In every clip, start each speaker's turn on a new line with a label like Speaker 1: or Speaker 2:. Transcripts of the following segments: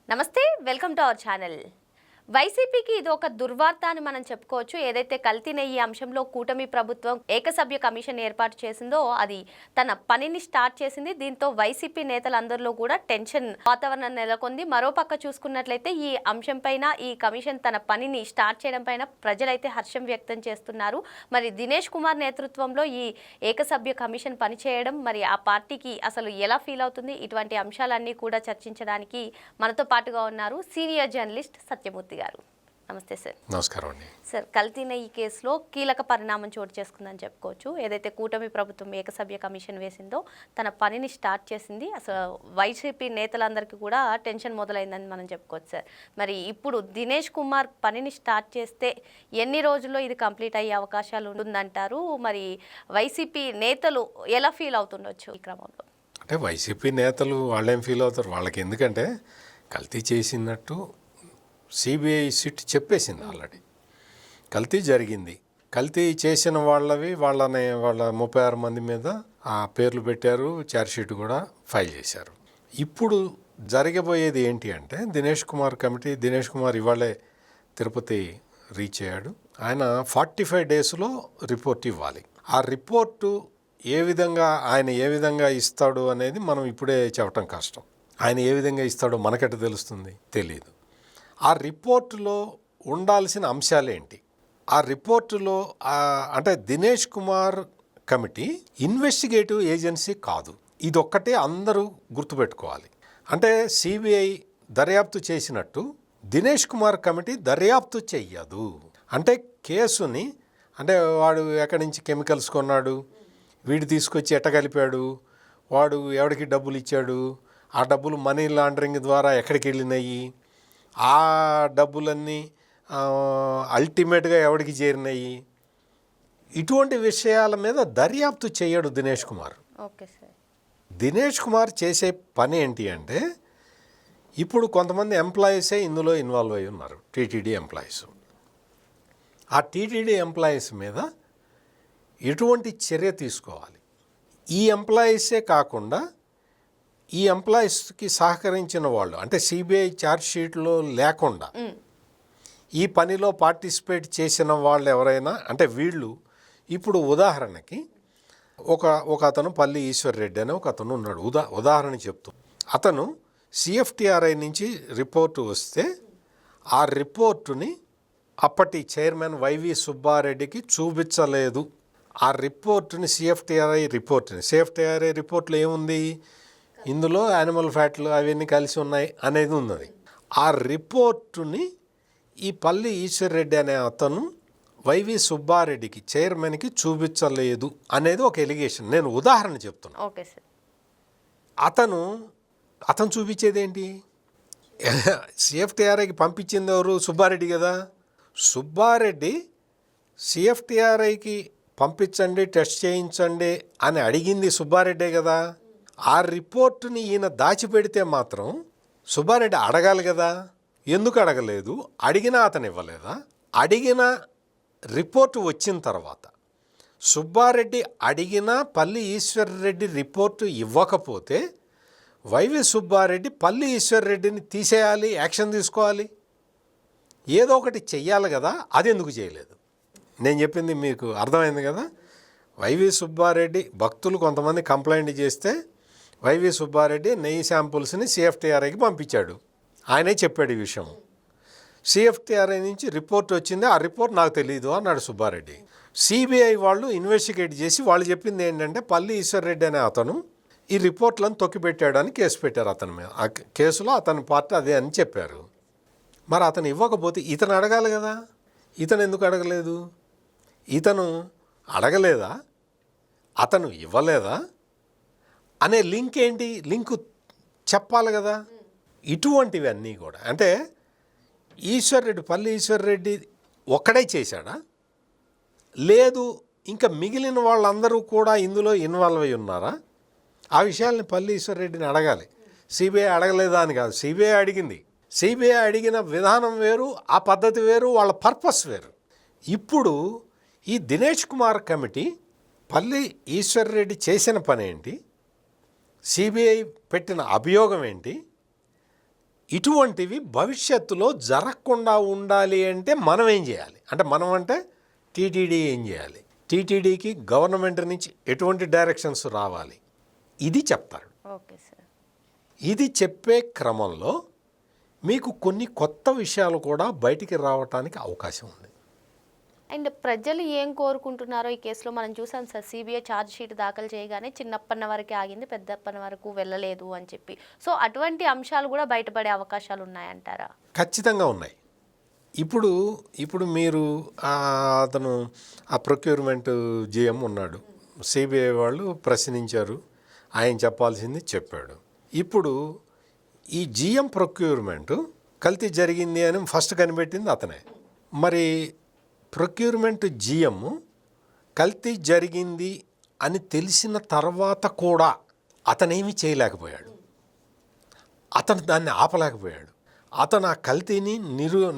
Speaker 1: నమస్తే, welcome to our channel. వైసీపీకి ఇది ఒక దుర్వార్త అని మనం చెప్పుకోవచ్చు. ఏదైతే కల్తీ నెయ్యి అంశంలో కూటమి ప్రభుత్వం ఏకసభ్య కమిషన్ ఏర్పాటు చేసిందో అది తన పనిని స్టార్ట్ చేసింది. దీంతో వైసీపీ నేతలందరిలో కూడా టెన్షన్ వాతావరణం నెలకొంది. మరోపక్క చూసుకున్నట్లయితే ఈ అంశం పైన ఈ కమిషన్ తన పనిని స్టార్ట్ చేయడం పైన ప్రజలైతే హర్షం వ్యక్తం చేస్తున్నారు. మరి దినేష్ కుమార్ నేతృత్వంలో ఈ ఏకసభ్య కమిషన్ పనిచేయడం మరి ఆ పార్టీకి అసలు ఎలా ఫీల్ అవుతుంది, ఇటువంటి అంశాలన్నీ కూడా చర్చించడానికి మనతో పాటుగా ఉన్నారు సీనియర్ జర్నలిస్ట్ సత్యమూర్తి గారు. నమస్తే సార్.
Speaker 2: నమస్కారం అండి.
Speaker 1: సార్, కల్తీ నెయ్యి కేసులో కీలక పరిణామం చోటు చేసుకుందని చెప్పుకోవచ్చు. ఏదైతే కూటమి ప్రభుత్వం ఏకసభ్య కమిషన్ వేసిందో తన పనిని స్టార్ట్ చేసింది. అసలు వైసీపీ నేతలందరికీ కూడా టెన్షన్ మొదలైందని మనం చెప్పుకోవచ్చు సార్. మరి ఇప్పుడు దినేష్ కుమార్ పనిని స్టార్ట్ చేస్తే ఎన్ని రోజుల్లో ఇది కంప్లీట్ అయ్యే అవకాశాలు ఉంటుందంటారు? మరి వైసీపీ నేతలు ఎలా ఫీల్ అవుతుండొచ్చు ఈ క్రమంలో?
Speaker 2: అంటే వైసీపీ నేతలు వాళ్ళేం ఫీల్ అవుతారు, వాళ్ళకి ఎందుకంటే కల్తీ చేసినట్టు సిబిఐ సిట్ చెప్పేసింది ఆల్రెడీ. కల్తీ జరిగింది, కల్తీ చేసిన వాళ్ళ 36 మంది మీద ఆ పేర్లు పెట్టారు, ఛార్జ్షీట్ కూడా ఫైల్ చేశారు. ఇప్పుడు జరగబోయేది ఏంటి అంటే దినేష్ కుమార్ ఇవాళే తిరుపతి రీచ్ అయ్యాడు. ఆయన 45 డేస్లో రిపోర్ట్ ఇవ్వాలి. ఆ రిపోర్టు ఆయన ఏ విధంగా ఇస్తాడు అనేది మనం ఇప్పుడే చెప్పటం కష్టం. ఆయన ఏ విధంగా ఇస్తాడో మనకెట తెలుస్తుంది? తెలియదు. ఆ రిపోర్టులో ఉండాల్సిన అంశాలేంటి? ఆ రిపోర్టులో అంటే Dinesh Kumar committee investigative agency కాదు. ఇదొక్కటే అందరూ గుర్తుపెట్టుకోవాలి. అంటే సిబిఐ దర్యాప్తు చేసినట్టు దినేష్ కుమార్ కమిటీ దర్యాప్తు చెయ్యదు. అంటే కేసుని అంటే వాడు ఎక్కడి నుంచి కెమికల్స్ కొన్నాడు, వీడు తీసుకొచ్చి ఎట్ట కలిపాడు, వాడు ఎవడికి డబ్బులు ఇచ్చాడు, ఆ డబ్బులు మనీ లాండరింగ్ ద్వారా ఎక్కడికి వెళ్ళినాయి, ఆ డబ్బులన్నీ అల్టిమేట్గా ఎవడికి చేరినాయి, ఇటువంటి విషయాల మీద దర్యాప్తు చేయడు దినేష్ కుమార్.
Speaker 1: Okay sir.
Speaker 2: దినేష్ కుమార్ చేసే పని ఏంటి అంటే ఇప్పుడు కొంతమంది ఎంప్లాయీసే ఇందులో ఇన్వాల్వ్ అయి ఉన్నారు, టీటీడీ ఎంప్లాయీస్. ఆ టీటీడీ ఎంప్లాయీస్ మీద ఎటువంటి చర్య తీసుకోవాలి? ఈ ఎంప్లాయీసే కాకుండా ఈ ఎంప్లాయీస్కి సహకరించిన వాళ్ళు అంటే సిబిఐ ఛార్జ్షీట్లో లేకుండా ఈ పనిలో పార్టిసిపేట్ చేసిన వాళ్ళు ఎవరైనా అంటే వీళ్ళు ఇప్పుడు ఉదాహరణకి ఒక అతను పల్లి ఈశ్వర్ రెడ్డి అనే ఒక అతను ఉన్నాడు. ఉదాహరణ చెప్తూ అతను సిఎఫ్టిఆర్ఐ నుంచి రిపోర్టు వస్తే ఆ రిపోర్టుని అప్పటి చైర్మన్ వైవి సుబ్బారెడ్డికి చూపించలేదు. ఆ రిపోర్టుని సిఎఫ్టిఆర్ఐ రిపోర్ట్లో ఏముంది? ఇందులో యానిమల్ ఫ్యాట్లు అవన్నీ కలిసి ఉన్నాయి అనేది ఉన్నది. ఆ రిపోర్టుని ఈ పల్లి ఈశ్వర్ రెడ్డి అనే అతను వైవి సుబ్బారెడ్డికి చైర్మన్కి చూపించలేదు అనేది ఒక ఎలిగేషన్. నేను ఉదాహరణ చెప్తున్నా.
Speaker 1: Okay sir.
Speaker 2: అతను చూపించేది ఏంటి? సిఎఫ్టిఆర్ఐకి పంపించింది ఎవరు? సుబ్బారెడ్డి కదా. సుబ్బారెడ్డి సిఎఫ్టిఆర్ఐకి పంపించండి, టెస్ట్ చేయించండి అని అడిగింది సుబ్బారెడ్డే కదా. ఆ రిపోర్టుని ఈయన దాచిపెడితే మాత్రం సుబ్బారెడ్డి అడగాలి కదా. ఎందుకు అడగలేదు? అడిగినా అతను ఇవ్వలేదా? అడిగిన రిపోర్టు వచ్చిన తర్వాత సుబ్బారెడ్డి అడిగినా పల్లి ఈశ్వర్ రెడ్డి రిపోర్టు ఇవ్వకపోతే వైవి సుబ్బారెడ్డి పల్లి ఈశ్వర్ రెడ్డిని తీసేయాలి, యాక్షన్ తీసుకోవాలి, ఏదో ఒకటి చెయ్యాలి కదా. అది ఎందుకు చేయలేదు? నేను చెప్పింది మీకు అర్థమైంది కదా. వైవి సుబ్బారెడ్డి భక్తులు కొంతమంది కంప్లైంట్ చేస్తే వైవి సుబ్బారెడ్డి నెయ్యి శాంపుల్స్ని సిఎఫ్టిఆర్ఐకి పంపించాడు. ఆయనే చెప్పాడు ఈ విషయం. సిఎఫ్టిఆర్ఐ నుంచి రిపోర్ట్ వచ్చింది, ఆ రిపోర్ట్ నాకు తెలియదు అన్నాడు సుబ్బారెడ్డి. సిబిఐ వాళ్ళు ఇన్వెస్టిగేట్ చేసి వాళ్ళు చెప్పింది ఏంటంటే పల్లి ఈశ్వర్ రెడ్డి అనే అతను ఈ రిపోర్ట్లను తొక్కిపెట్టాడు అని కేసు పెట్టారు అతని మీద. ఆ కేసులో అతని పార్టీ అదే అని చెప్పారు. మరి అతను ఇవ్వకపోతే ఇతను అడగాలి కదా. ఇతను ఎందుకు అడగలేదు? ఇతను అడగలేదా, అతను ఇవ్వలేదా అనే లింక్ ఏంటి? లింకు చెప్పాలి కదా. ఇటువంటివన్నీ కూడా అంటే పల్లి ఈశ్వర్ రెడ్డి ఒక్కడే చేశాడా, లేదు ఇంకా మిగిలిన వాళ్ళందరూ కూడా ఇందులో ఇన్వాల్వ్ అయి ఉన్నారా? ఆ విషయాల్ని పల్లి ఈశ్వర్ రెడ్డిని అడగాలి. సిబిఐ అడగలేదా అని కాదు, సిబిఐ అడిగింది. సిబిఐ అడిగిన విధానం వేరు, ఆ పద్ధతి వేరు, వాళ్ళ పర్పస్ వేరు. ఇప్పుడు ఈ దినేష్ కుమార్ కమిటీ పల్లి ఈశ్వర్ రెడ్డి చేసిన పని ఏంటి, సిబిఐ పెట్టిన అభియోగం ఏంటి, ఇటువంటివి భవిష్యత్తులో జరగకుండా ఉండాలి అంటే మనం ఏం చేయాలి? అంటే మనం అంటే టీటీడీ ఏం చేయాలి? టీటీడీకి గవర్నమెంట్ నుంచి ఎటువంటి డైరెక్షన్స్ రావాలి? ఇది చెప్తాడు.
Speaker 1: Okay sir.
Speaker 2: ఇది చెప్పే క్రమంలో మీకు కొన్ని కొత్త విషయాలు కూడా బయటికి రావటానికి అవకాశం ఉంది.
Speaker 1: అండ్ ప్రజలు ఏం కోరుకుంటున్నారో ఈ కేసులో మనం చూసాం సార్. సిబిఐ ఛార్జ్ షీట్ దాఖలు చేయగానే చిన్నప్పన్న వరకే ఆగింది, పెద్దప్పన్న వరకు వెళ్ళలేదు అని చెప్పి. సో అటువంటి అంశాలు కూడా బయటపడే అవకాశాలు ఉన్నాయంటారా?
Speaker 2: ఖచ్చితంగా ఉన్నాయి. ఇప్పుడు మీరు అతను ఆ ప్రొక్యూర్మెంట్ జిఎం ఉన్నాడు, సిబిఐ వాళ్ళు ప్రశ్నించారు, ఆయన చెప్పాల్సింది చెప్పాడు. ఇప్పుడు ఈ జిఎం ప్రొక్యూర్మెంట్ కల్తీ జరిగింది అని ఫస్ట్ కనిపెట్టింది అతనే. మరి ప్రొక్యూర్మెంట్ జిఎం కల్తీ జరిగింది అని తెలిసిన తర్వాత కూడా అతనేమీ చేయలేకపోయాడు, అతను దాన్ని ఆపలేకపోయాడు, అతను ఆ కల్తీని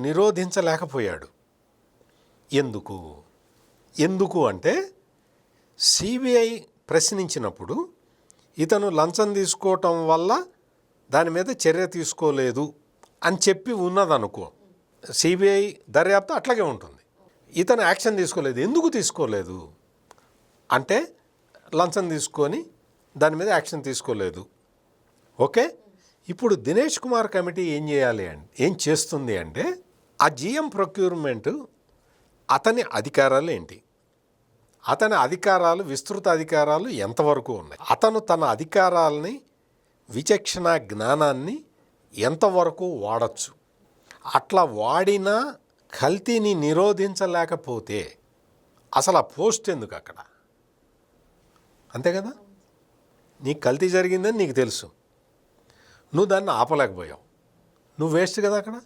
Speaker 2: నిరోధించలేకపోయాడు. ఎందుకు అంటే సిబిఐ ప్రశ్నించినప్పుడు ఇతను లంచం తీసుకోవటం వల్ల దాని మీద చర్య తీసుకోలేదు అని చెప్పి ఉన్నదనుకో, సిబిఐ దర్యాప్తు అట్లాగే ఉంటుంది. ఇతను యాక్షన్ తీసుకోలేదు. ఎందుకు తీసుకోలేదు అంటే లంచం తీసుకొని దాని మీద యాక్షన్ తీసుకోలేదు. ఓకే, ఇప్పుడు దినేష్ కుమార్ కమిటీ ఏం చేస్తుంది అంటే ఆ జిఎం ప్రొక్యూర్మెంట్ అతని అధికారాలు ఏంటి, అతని అధికారాలు, విస్తృత అధికారాలు ఎంతవరకు ఉన్నాయి, అతను తన అధికారాలని, విచక్షణ జ్ఞానాన్ని ఎంతవరకు వాడచ్చు, అట్లా వాడినా కల్తీని నిరోధించలేకపోతే అసలు ఆ పోస్ట్ ఎందుకు అక్కడ? అంతే కదా, నీకు కల్తీ జరిగిందని నీకు తెలుసు, నువ్వు దాన్ని ఆపలేకపోయావు, నువ్వు వేస్ట్ కదా అక్కడ.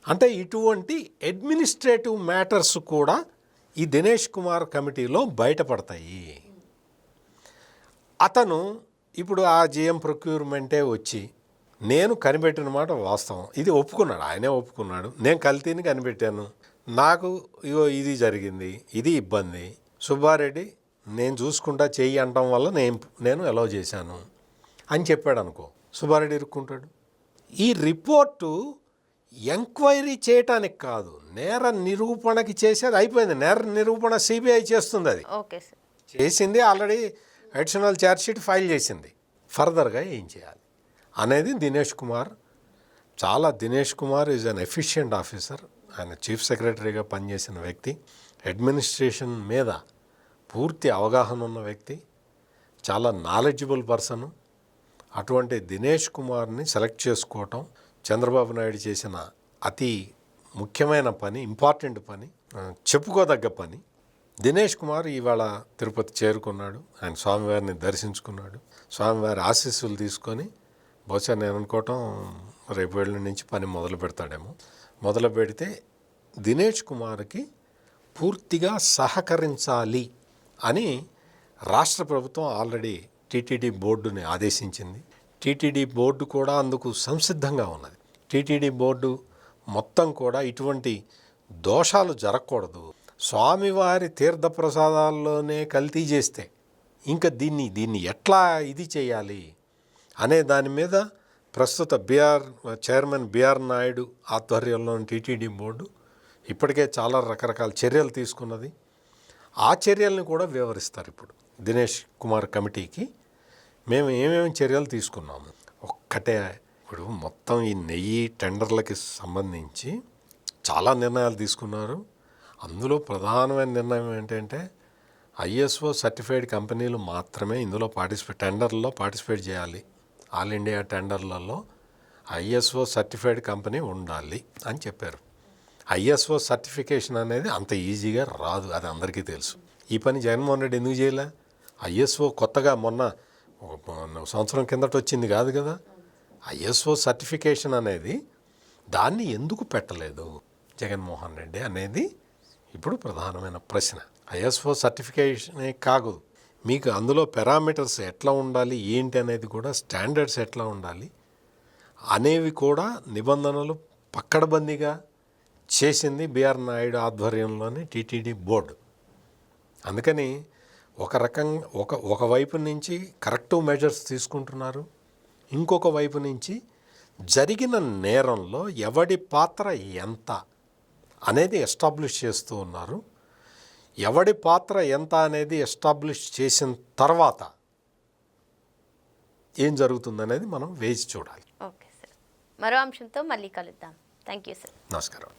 Speaker 2: అంటే ఇటువంటి అడ్మినిస్ట్రేటివ్ మ్యాటర్స్ కూడా ఈ దినేష్ కుమార్ కమిటీలో బయటపడతాయి. అతను ఇప్పుడు ఆ జిఎం ప్రొక్యూర్మెంటే వచ్చి నేను కనిపెట్టిన మాట వాస్తవం, ఇది ఒప్పుకున్నాడు, ఆయనే ఒప్పుకున్నాడు, నేను కల్తీని కనిపెట్టాను, నాకు ఇది జరిగింది, ఇది ఇబ్బంది, సుబ్బారెడ్డి నేను చూసుకుంటా చెయ్యి అనటం వల్ల నేను అలౌ చేశాను అని చెప్పాడు అనుకో, సుబ్బారెడ్డి ఇరుక్కుంటాడు. ఈ రిపోర్టు ఎంక్వైరీ చేయటానికి కాదు, నేర నిరూపణకి చేసేది అయిపోయింది. నేర నిరూపణ సిబిఐ చేస్తుంది, అది
Speaker 1: ఓకే సార్
Speaker 2: చేసింది, already additional charge sheet file చేసింది. ఫర్దర్గా ఏం చేయాలి అనేది Dinesh Kumar is an efficient officer. ఆయన చీఫ్ సెక్రటరీగా పనిచేసిన వ్యక్తి, అడ్మినిస్ట్రేషన్ మీద పూర్తి అవగాహన ఉన్న వ్యక్తి, చాలా నాలెడ్జబుల్ పర్సన్. అటువంటి దినేష్ కుమార్ని సెలెక్ట్ చేసుకోవటం చంద్రబాబు నాయుడు చేసిన అతి ముఖ్యమైన పని, ఇంపార్టెంట్ పని, చెప్పుకోదగ్గ పని. దినేష్ కుమార్ ఇవాళ తిరుపతి చేరుకున్నాడు, ఆయన స్వామివారిని దర్శించుకున్నాడు, స్వామివారి ఆశీస్సులు తీసుకొని బహుశా నేను అనుకోవటం రేపు వేళ్ళ నుంచి పని మొదలు పెడతాడేమో. మొదలు పెడితే దినేష్ కుమార్కి పూర్తిగా సహకరించాలి అని రాష్ట్ర ప్రభుత్వం ఆల్రెడీ టీటీడీ బోర్డుని ఆదేశించింది. టీటీడీ బోర్డు కూడా అందుకు సంసిద్ధంగా ఉన్నది. టీటీడీ బోర్డు మొత్తం కూడా ఇటువంటి దోషాలు జరగకూడదు, స్వామివారి తీర్థప్రసాదాల్లోనే కల్తీ చేస్తే ఇంకా దీన్ని ఎట్లా ఇది చేయాలి అనే దాని మీద ప్రస్తుత చైర్మన్ బిఆర్ నాయుడు ఆధ్వర్యంలోని టీటీడీ బోర్డు ఇప్పటికే చాలా రకరకాల చర్యలు తీసుకున్నది. ఆ చర్యల్ని కూడా వివరిస్తారు. ఇప్పుడు దినేష్ కుమార్ కమిటీకి మేము ఏమేమి చర్యలు తీసుకున్నాము ఒక్కటే. ఇప్పుడు మొత్తం ఈ నెయ్యి టెండర్లకి సంబంధించి చాలా నిర్ణయాలు తీసుకున్నారు. అందులో ప్రధానమైన నిర్ణయం ఏంటంటే ఐఎస్ఓ సర్టిఫైడ్ కంపెనీలు మాత్రమే ఇందులో టెండర్లో పార్టిసిపేట్ చేయాలి. ఆల్ ఇండియా టెండర్లలో ఐఎస్ఓ సర్టిఫైడ్ కంపెనీ ఉండాలి అని చెప్పారు. ఐఎస్ఓ సర్టిఫికేషన్ అనేది అంత ఈజీగా రాదు, అది అందరికీ తెలుసు. ఈ పని జగన్మోహన్ రెడ్డి ఎందుకు చేయలే? ఐఎస్ఓ కొత్తగా మొన్న సంవత్సరం కిందట వచ్చింది కాదు కదా. ఐఎస్ఓ సర్టిఫికేషన్ అనేది దాన్ని ఎందుకు పెట్టలేదు జగన్మోహన్ రెడ్డి అనేది ఇప్పుడు ప్రధానమైన ప్రశ్న. ఐఎస్ఓ సర్టిఫికేషనే కాదు, మీకు అందులో పారామీటర్స్ ఎట్లా ఉండాలి, ఏంటి అనేది కూడా, స్టాండర్డ్స్ ఎట్లా ఉండాలి అనేవి కూడా నిబంధనలు పక్కడబందీగా చేసింది బిఆర్ నాయుడు ఆధ్వర్యంలోని టీటీడీ బోర్డు. అందుకని ఒక వైపు నుంచి కరెక్టివ్ మెజర్స్ తీసుకుంటున్నారు, ఇంకొక వైపు నుంచి జరిగిన నేరంలో ఎవడి పాత్ర ఎంత అనేది ఎస్టాబ్లిష్ చేస్తూ ఉన్నారు. ఎవడి పాత్ర ఎంత అనేది ఎస్టాబ్లిష్ చేసిన తర్వాత ఏం జరుగుతుందనేది మనం వేచి చూడాలి.
Speaker 1: ఓకే సార్, మరో అంశంతో మళ్ళీ కలుద్దాం. Thank you sir.
Speaker 2: నమస్కారం.